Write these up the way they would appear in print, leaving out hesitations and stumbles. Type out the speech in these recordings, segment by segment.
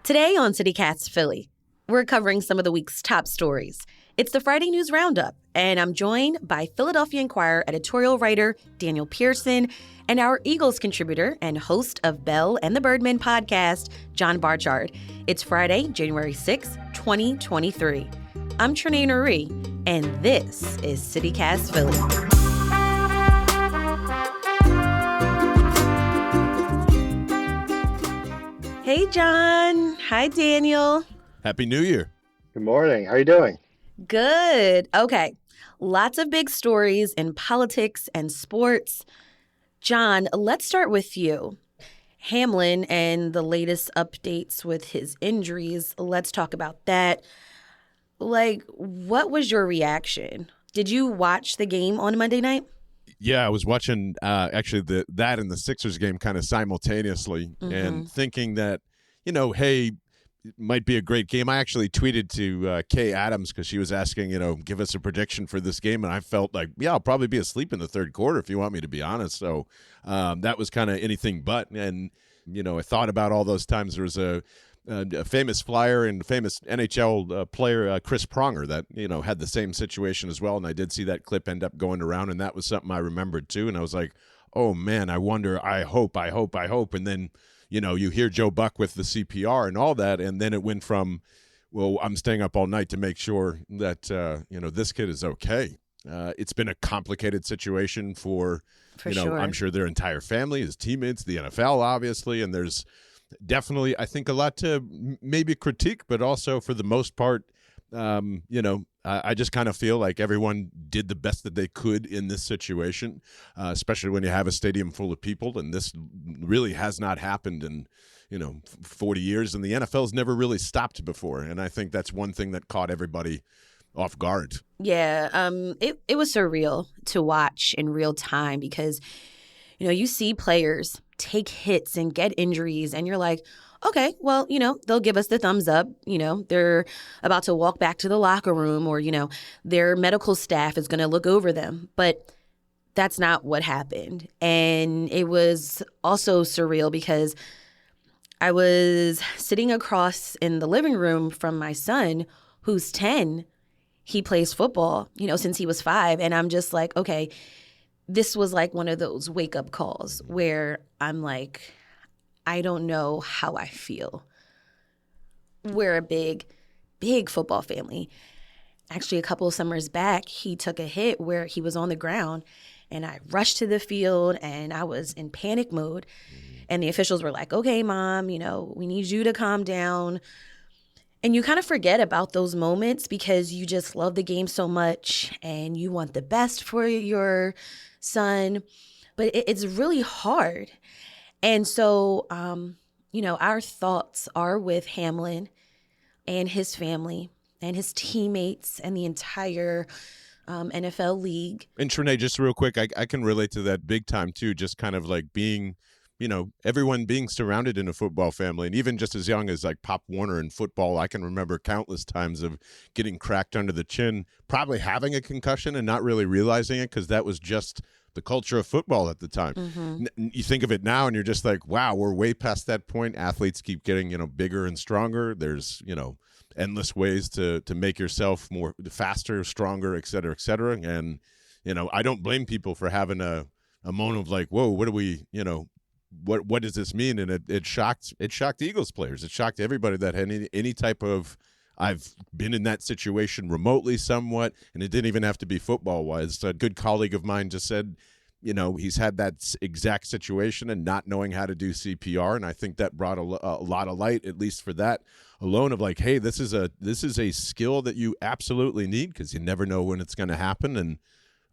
Today on CityCast Philly, we're covering some of the week's top stories. It's the Friday News Roundup, and I'm joined by Philadelphia Inquirer editorial writer Daniel Pearson and our Eagles contributor and host of Bell and the Birdmen podcast, John Barchard. It's Friday, January 6, 2023. I'm Trenae Nuri, and this is CityCast Philly. Hey, John. Hi, Daniel. Happy New Year. Good morning. How are you doing? Good. Okay. Lots of big stories in politics and sports. John, let's start with you. Hamlin and the latest updates with his injuries. Let's talk about that. What was your reaction? Did you watch the game on Monday night? Yeah, I was watching actually that and the Sixers game kind of simultaneously and thinking that, hey, it might be a great game. I actually tweeted to Kay Adams because she was asking, give us a prediction for this game. And I felt like, yeah, I'll probably be asleep in the third quarter if you want me to be honest. So that was kind of anything but. And, I thought about all those times there was a famous Flyer and famous NHL player, Chris Pronger, that, had the same situation as well. And I did see that clip end up going around, and that was something I remembered too. And I was like, oh, man, I wonder, I hope. And then, you hear Joe Buck with the CPR and all that, and then it went from, well, I'm staying up all night to make sure that, this kid is okay. It's been a complicated situation for sure. I'm sure their entire family, his teammates, the NFL, obviously, and there's definitely, I think, a lot to maybe critique, but also for the most part, I just kind of feel like everyone did the best that they could in this situation, especially when you have a stadium full of people. And this really has not happened in, 40 years. And the NFL's never really stopped before. And I think that's one thing that caught everybody off guard. Yeah, it was surreal to watch in real time because, you see players take hits and get injuries, and you're like, okay, well, they'll give us the thumbs up. They're about to walk back to the locker room, or, their medical staff is going to look over them. But that's not what happened. And it was also surreal because I was sitting across in the living room from my son, who's 10. He plays football, since he was 5. And I'm just like, okay, this was like one of those wake-up calls where I'm like, I don't know how I feel. We're a big, big football family. Actually, a couple of summers back, he took a hit where he was on the ground, and I rushed to the field, and I was in panic mode. And the officials were like, okay, Mom, we need you to calm down. And you kind of forget about those moments because you just love the game so much, and you want the best for your son. But it's really hard. And so, our thoughts are with Hamlin and his family and his teammates and the entire NFL league. And Trenae, just real quick, I can relate to that big time too, just kind of like being, everyone being surrounded in a football family. And even just as young as like Pop Warner in football, I can remember countless times of getting cracked under the chin, probably having a concussion and not really realizing it because that was just the culture of football at the time. You think of it now and you're just like, wow, we're way past that point. Athletes keep getting, bigger and stronger. There's, endless ways to make yourself more faster, stronger, et cetera, et cetera. And, I don't blame people for having a moment of like, whoa, what do we, what does this mean? And it shocked Eagles players. It shocked everybody that had any type of, I've been in that situation remotely somewhat, and it didn't even have to be football-wise. A good colleague of mine just said, he's had that exact situation and not knowing how to do CPR, and I think that brought a lot of light, at least for that alone, of like, hey, this is a skill that you absolutely need because you never know when it's going to happen. And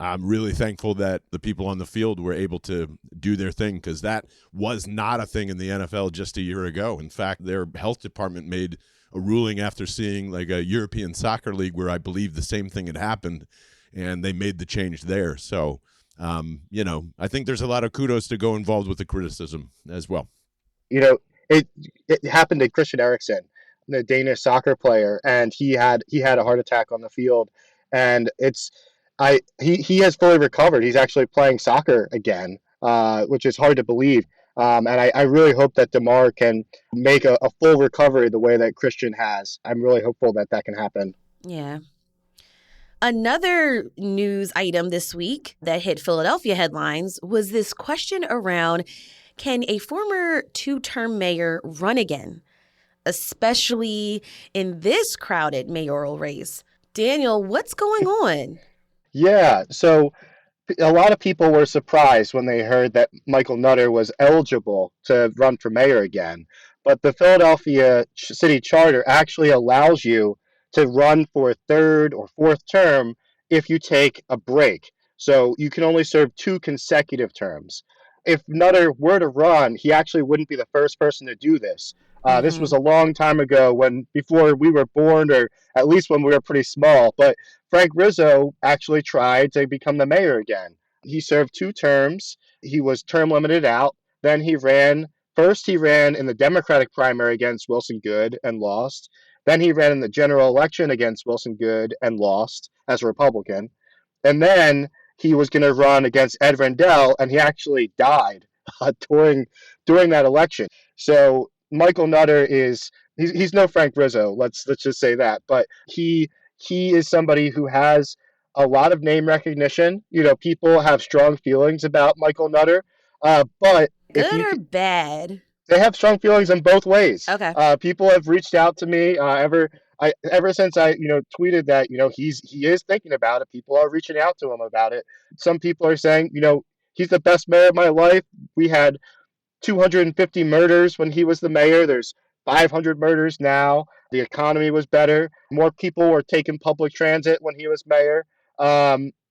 I'm really thankful that the people on the field were able to do their thing because that was not a thing in the NFL just a year ago. In fact, their health department made a ruling after seeing like a European soccer league where I believe the same thing had happened, and they made the change there. So, I think there's a lot of kudos to go involved with the criticism as well. It happened to Christian Eriksen, the Danish soccer player, and he had a heart attack on the field, and he has fully recovered. He's actually playing soccer again, which is hard to believe. And I really hope that DeMar can make a full recovery the way that Christian has. I'm really hopeful that that can happen. Yeah. Another news item this week that hit Philadelphia headlines was this question around, can a former two-term mayor run again, especially in this crowded mayoral race? Daniel, what's going on? Yeah, so a lot of people were surprised when they heard that Michael Nutter was eligible to run for mayor again. But the Philadelphia city charter actually allows you to run for a third or fourth term if you take a break. So you can only serve two consecutive terms. If Nutter were to run, he actually wouldn't be the first person to do this. This Mm-hmm. was a long time ago, when before we were born, or at least when we were pretty small. But Frank Rizzo actually tried to become the mayor again. He served two terms. He was term limited out. Then he ran. First, he ran in the Democratic primary against Wilson Good and lost. Then he ran in the general election against Wilson Good and lost as a Republican. And then he was going to run against Ed Rendell, and he actually died during during that election. So Michael Nutter is he's no Frank Rizzo. Let's just say that. But he is somebody who has a lot of name recognition. You know, people have strong feelings about Michael Nutter. But if Good you or bad? they have strong feelings in both ways. Okay. People have reached out to me ever since I tweeted that he is thinking about it. People are reaching out to him about it. Some people are saying he's the best mayor of my life. We had 250 murders when he was the mayor. There's 500 murders now. The economy was better. More people were taking public transit when he was mayor.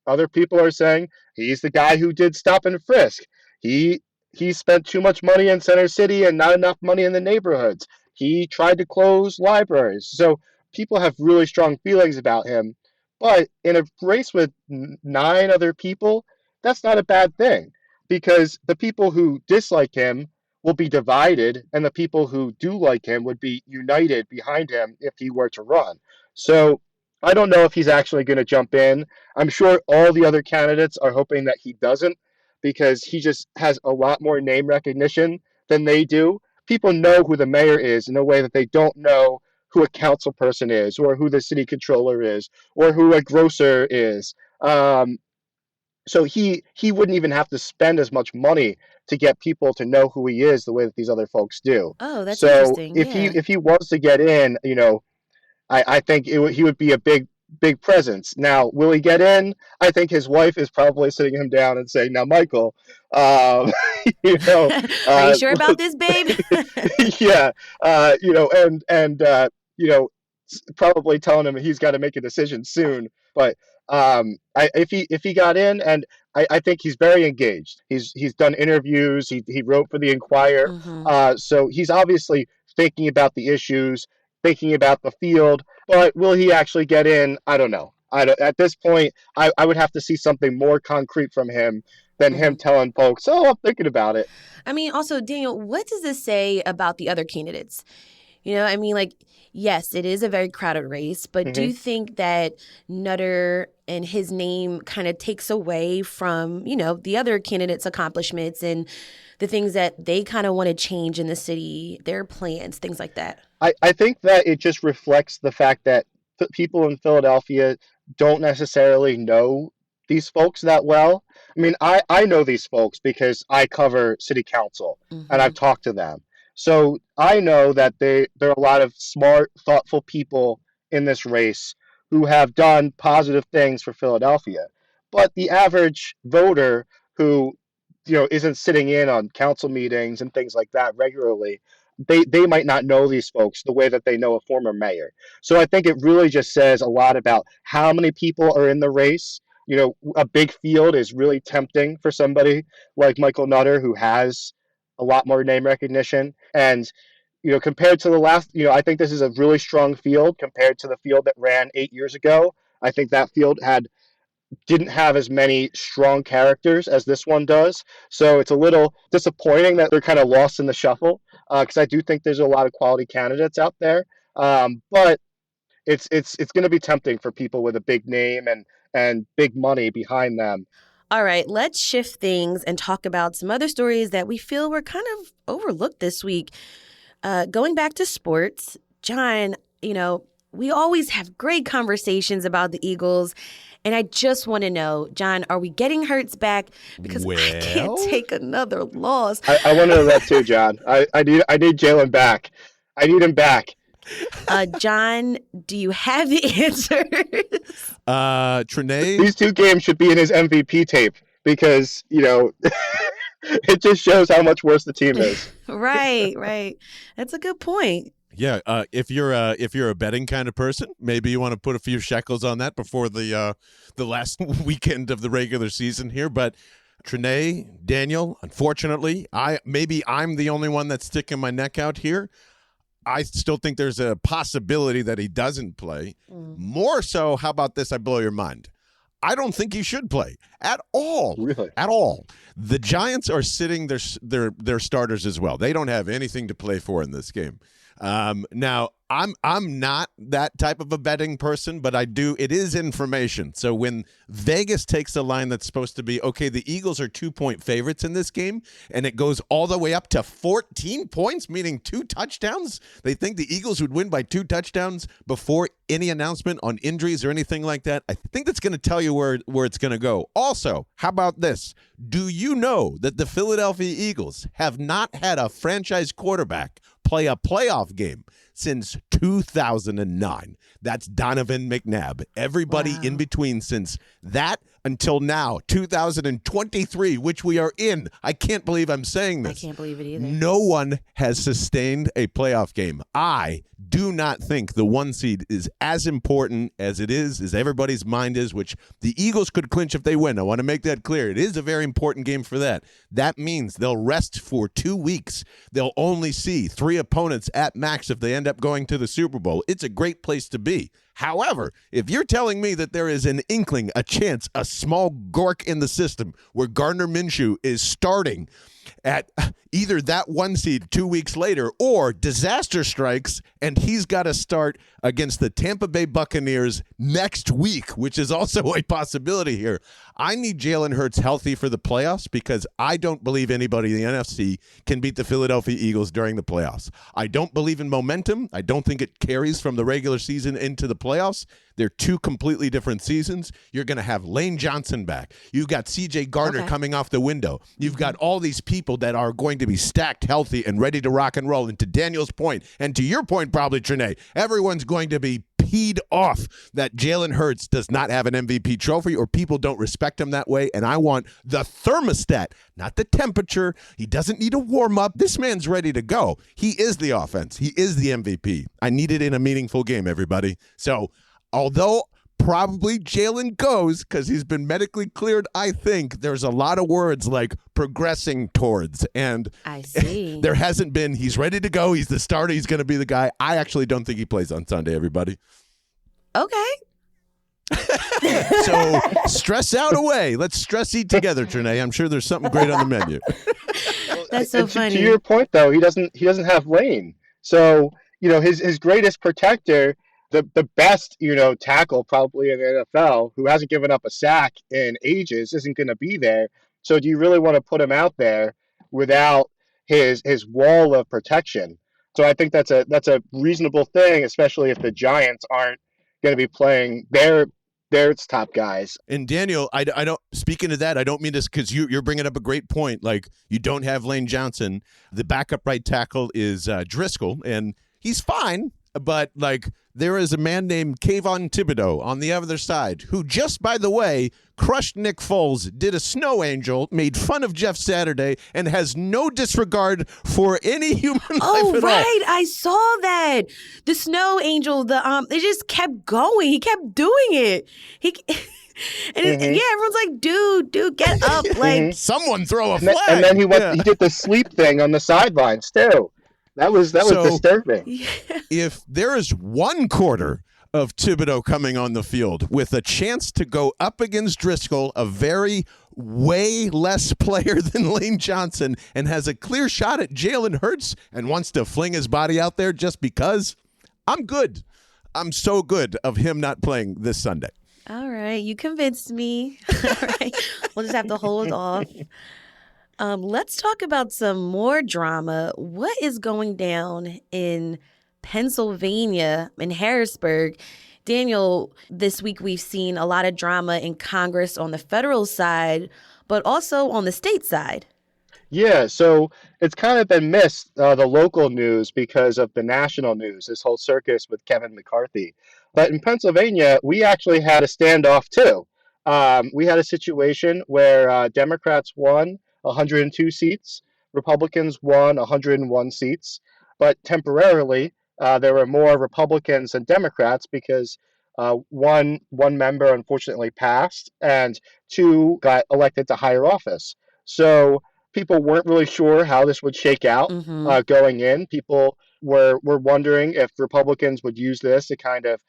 Other people are saying he's the guy who did stop and frisk. He he spent too much money in Center City and not enough money in the neighborhoods. He tried to close libraries. So people have really strong feelings about him. But in a race with nine other people, that's not a bad thing, because the people who dislike him will be divided, and the people who do like him would be united behind him if he were to run. So I don't know if he's actually going to jump in. I'm sure all the other candidates are hoping that he doesn't, because he just has a lot more name recognition than they do. People know who the mayor is in a way that they don't know who a council person is, or who the city controller is, or who a grocer is. So he wouldn't even have to spend as much money to get people to know who he is the way that these other folks do. Oh, that's So interesting. if he Yeah. if he was to get in, I think he would be a big presence. Now, will he get in? I think his wife is probably sitting him down and saying, "Now, Michael, um, you know, Are you uh, sure about this, babe? yeah, and probably telling him he's got to make a decision soon. But if he got in, and I think he's very engaged. He's done interviews. He wrote for the Inquirer. Mm-hmm. So he's obviously thinking about the issues, thinking about the field. But will he actually get in? I don't know. At this point, I would have to see something more concrete from him than Mm-hmm. him telling folks, "Oh, I'm thinking about it." I mean, also, Daniel, what does this say about the other candidates? I mean, like, yes, it is a very crowded race, but do Hmm. you think that Nutter and his name kind of takes away from, the other candidates' accomplishments and the things that they kind of want to change in the city, their plans, things like that? I think that it just reflects the fact that people in Philadelphia don't necessarily know these folks that well. I mean, I know these folks because I cover city council and Mm-hmm. I've talked to them. So I know that there are a lot of smart, thoughtful people in this race who have done positive things for Philadelphia. But the average voter who isn't sitting in on council meetings and things like that regularly, they might not know these folks the way that they know a former mayor. So I think it really just says a lot about how many people are in the race. A big field is really tempting for somebody like Michael Nutter, who has a lot more name recognition. And compared to the last, I think this is a really strong field compared to the field that ran 8 years ago. I think that field didn't have as many strong characters as this one does. So it's a little disappointing that they're kind of lost in the shuffle, because I do think there's a lot of quality candidates out there. But it's going to be tempting for people with a big name and big money behind them. All right, let's shift things and talk about some other stories that we feel were kind of overlooked this week. Going back to sports, John, we always have great conversations about the Eagles. And I just want to know, John, are we getting Hurts back? Because I can't take another loss. I want to know that too, John. I need Jalen back. I need him back. John, do you have the answers? Trinae? These 2 games should be in his MVP tape because, it just shows how much worse the team is. Right. That's a good point. Yeah, if you're a betting kind of person, maybe you want to put a few shekels on that before the last weekend of the regular season here. But Trinae, Daniel, unfortunately, I'm the only one that's sticking my neck out here. I still think there's a possibility that he doesn't play. More so, how about this? I blow your mind. I don't think he should play at all. Really? At all. The Giants are sitting their starters as well. They don't have anything to play for in this game. Now, I'm not that type of a betting person, but it is information. So when Vegas takes a line that's supposed to be, okay, the Eagles are 2-point favorites in this game, and it goes all the way up to 14 points, meaning 2 touchdowns, they think the Eagles would win by 2 touchdowns before any announcement on injuries or anything like that. I think that's going to tell you where it's going to go. Also, how about this? Do you know that the Philadelphia Eagles have not had a franchise quarterback play a playoff game since 2009? That's Donovan McNabb. Everybody in between since that until now, 2023, which we are in. I can't believe I'm saying this. I can't believe it either. No one has sustained a playoff game. I do not think the 1 seed is as important as it is, as everybody's mind is, which the Eagles could clinch if they win. I want to make that clear. It is a very important game for that. That means they'll rest for 2 weeks. They'll only see 3 opponents at max if they end up going to the Super Bowl. It's a great place to be. However, if you're telling me that there is an inkling, a chance, a small gork in the system where Gardner Minshew is starting at either that 1 seed 2 weeks later or disaster strikes and he's got to start against the Tampa Bay Buccaneers next week, which is also a possibility here. I need Jalen Hurts healthy for the playoffs because I don't believe anybody in the NFC can beat the Philadelphia Eagles during the playoffs. I don't believe in momentum. I don't think it carries from the regular season into the playoffs. They're 2 completely different seasons. You're going to have Lane Johnson back. You've got C.J. Gardner coming off the window. You've got all these people that are going to be stacked, healthy, and ready to rock and roll. And to Daniel's point, and to your point probably, Trinae, everyone's going to be peed off that Jalen Hurts does not have an MVP trophy or people don't respect him that way. And I want the thermostat, not the temperature. He doesn't need a warm-up. This man's ready to go. He is the offense. He is the MVP. I need it in a meaningful game, everybody. So although probably Jalen goes because he's been medically cleared, I think there's a lot of words like progressing towards. And I see. There hasn't been, he's ready to go. He's the starter. He's going to be the guy. I actually don't think he plays on Sunday, everybody. Okay. So stress out away. Let's stress eat together, Trinae. I'm sure there's something great on the menu. That's so funny. To your point, though, he doesn't have Lane. So, his greatest protector, the best, tackle probably in the NFL, who hasn't given up a sack in ages, isn't going to be there. So do you really want to put him out there without his wall of protection? So I think that's a reasonable thing, especially if the Giants aren't going to be playing their top guys. And Daniel, I don't, speaking of that, I don't mean this because you're bringing up a great point. Like, you don't have Lane Johnson. The backup right tackle is Driscoll, and he's fine. But, there is a man named Kayvon Thibodeau on the other side who, just by the way, crushed Nick Foles, did a snow angel, made fun of Jeff Saturday, and has no disregard for any human life at all. Oh, right. I saw that. The snow angel, it just kept going. He kept doing it. Everyone's like, dude, get up. Someone throw a flag. And then he did the sleep thing on the sidelines, too. That was disturbing. If there is 1 quarter of Thibodeau coming on the field with a chance to go up against Driscoll, a way less player than Lane Johnson, and has a clear shot at Jalen Hurts and wants to fling his body out there just because, I'm good. I'm so good of him not playing this Sunday. All right, you convinced me. All right, we'll just have to hold off. Let's talk about some more drama. What is going down in Pennsylvania, in Harrisburg? Daniel, this week we've seen a lot of drama in Congress on the federal side, but also on the state side. Yeah, so it's kind of been missed, the local news, because of the national news, this whole circus with Kevin McCarthy. But in Pennsylvania, we actually had a standoff too. We had a situation where Democrats won 102 seats, Republicans won 101 seats, but temporarily there were more Republicans than Democrats because one member unfortunately passed, and two got elected to higher office. So people weren't really sure how this would shake out Mm-hmm. going in. People were wondering if Republicans would use this to kind of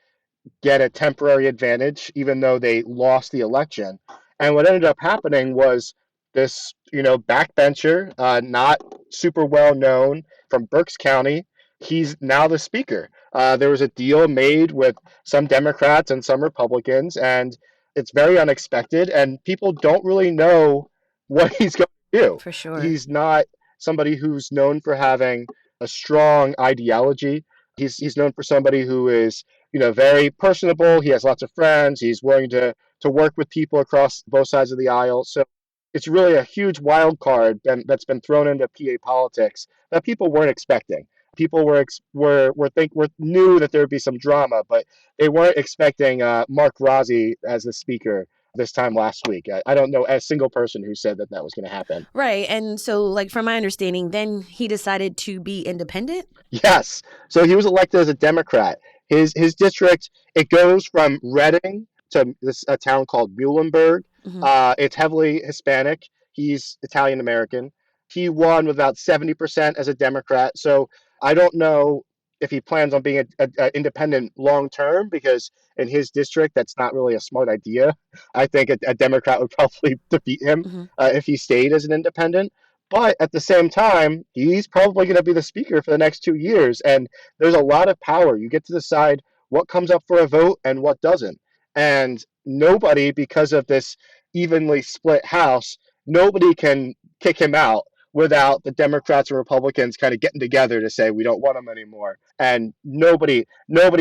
get a temporary advantage, even though they lost the election. And what ended up happening was this, backbencher, not super well known from Berks County. He's now the speaker. There was a deal made with some Democrats and some Republicans, and it's very unexpected. And people don't really know what he's going to do. For sure. He's not somebody who's known for having a strong ideology. He's known for somebody who is very personable. He has lots of friends. He's willing to work with people across both sides of the aisle. So it's really a huge wild card that's been thrown into PA politics that people weren't expecting. People were knew that there would be some drama, but they weren't expecting Mark Rossi as the speaker this time last week. I don't know a single person who said that was going to happen. Right. And so, like, from my understanding, then he decided to be independent. Yes. So he was elected as a Democrat. His district, it goes from Reading to this a town called Muhlenberg. Hmm. It's heavily Hispanic. He's Italian American. He won with about 70% as a Democrat. So I don't know if he plans on being a independent long term, because in his district that's not really a smart idea. I think a Democrat would probably defeat him Hmm. if he stayed as an independent. But at the same time, he's probably going to be the speaker for the next 2 years. And there's a lot of power. You get to decide what comes up for a vote and what doesn't. And nobody, because of this evenly split House, nobody can kick him out without the Democrats and Republicans kind of getting together to say we don't want him anymore. And nobody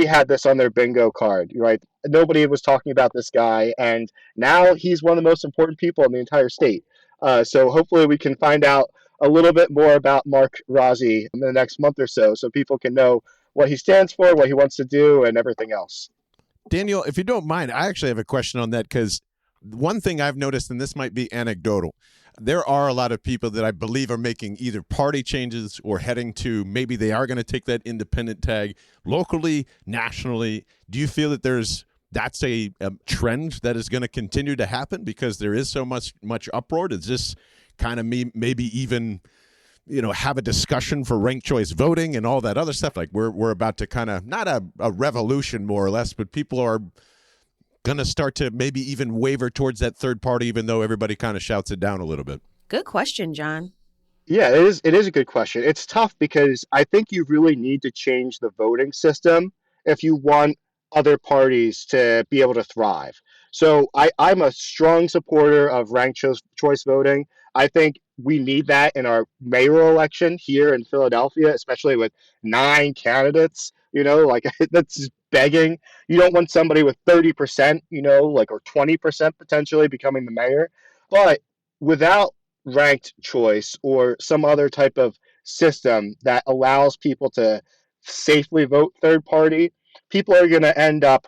had this on their bingo card, right? Nobody was talking about this guy, and now he's one of the most important people in the entire state. So hopefully we can find out a little bit more about Mark Rossi in the next month or so people can know what he stands for, what he wants to do, and everything else. Daniel, if you don't mind, I actually have a question on that because one thing I've noticed, and this might be anecdotal, there are a lot of people that I believe are making either party changes or heading to maybe they are going to take that independent tag locally, nationally. Do you feel that that's a trend that is going to continue to happen because there is so much uproar? Does this kind of maybe even have a discussion for ranked choice voting and all that other stuff? Like we're about to kind of not a revolution more or less, but people are going to start to maybe even waver towards that third party, even though everybody kind of shouts it down a little bit. Good question, John. Yeah, it is a good question. It's tough because I think you really need to change the voting system if you want other parties to be able to thrive. So I'm a strong supporter of ranked choice voting. I think we need that in our mayoral election here in Philadelphia, especially with 9 candidates. Like that's just begging. You don't want somebody with 30%, like, or 20% potentially becoming the mayor. But without ranked choice or some other type of system that allows people to safely vote third party, people are going to end up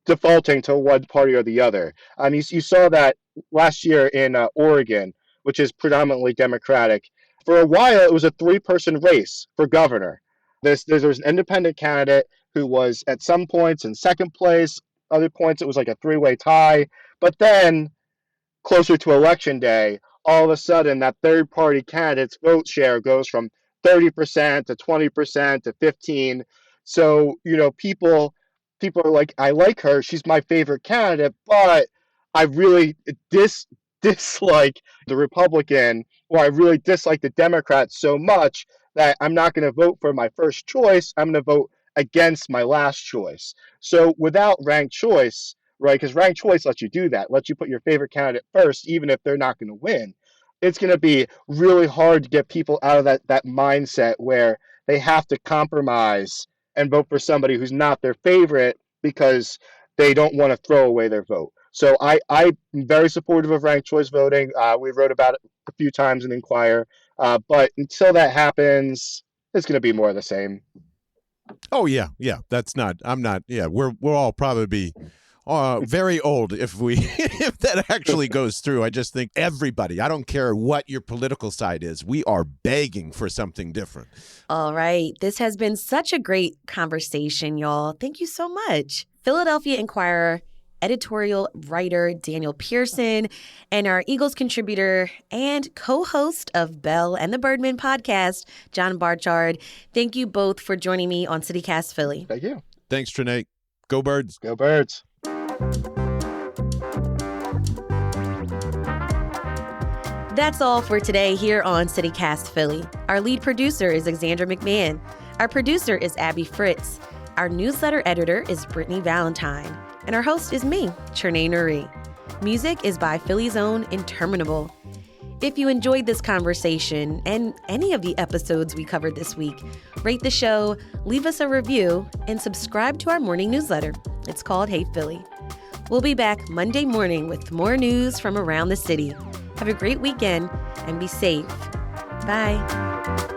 defaulting to one party or the other. You saw that last year in Oregon, which is predominantly Democratic. For a while, it was a three-person race for governor. There was an independent candidate who was at some points in second place. Other points, it was like a three-way tie. But then closer to election day, all of a sudden that third party candidate's vote share goes from 30% to 20% to 15. So, people are like, I like her, she's my favorite candidate, but I really dislike the Republican, or I really dislike the Democrat so much that I'm not going to vote for my first choice. I'm going to vote against my last choice. So without ranked choice, right? Because ranked choice lets you do that, lets you put your favorite candidate first, even if they're not going to win. It's going to be really hard to get people out of that mindset where they have to compromise and vote for somebody who's not their favorite because they don't want to throw away their vote. So I'm very supportive of ranked choice voting. We wrote about it a few times in Inquire. But until that happens, it's going to be more of the same. Oh yeah, yeah. That's not. I'm not. Yeah, we'll all probably be very old if if that actually goes through. I just think everybody. I don't care what your political side is. We are begging for something different. All right. This has been such a great conversation, y'all. Thank you so much. Philadelphia Inquirer editorial writer Daniel Pearson and our Eagles contributor and co-host of Bell and the Birdman podcast, John Barchard. Thank you both for joining me on CityCast Philly. Thank you. Thanks, Trinae. Go Birds. Go Birds. That's all for today here on CityCast Philly. Our lead producer is Alexandra McMahon. Our producer is Abby Fritz. Our newsletter editor is Brittany Valentine. And our host is me, Trinae Nuri. Music is by Philly's own Interminable. If you enjoyed this conversation and any of the episodes we covered this week, rate the show, leave us a review, and subscribe to our morning newsletter. It's called Hey Philly. We'll be back Monday morning with more news from around the city. Have a great weekend and be safe. Bye.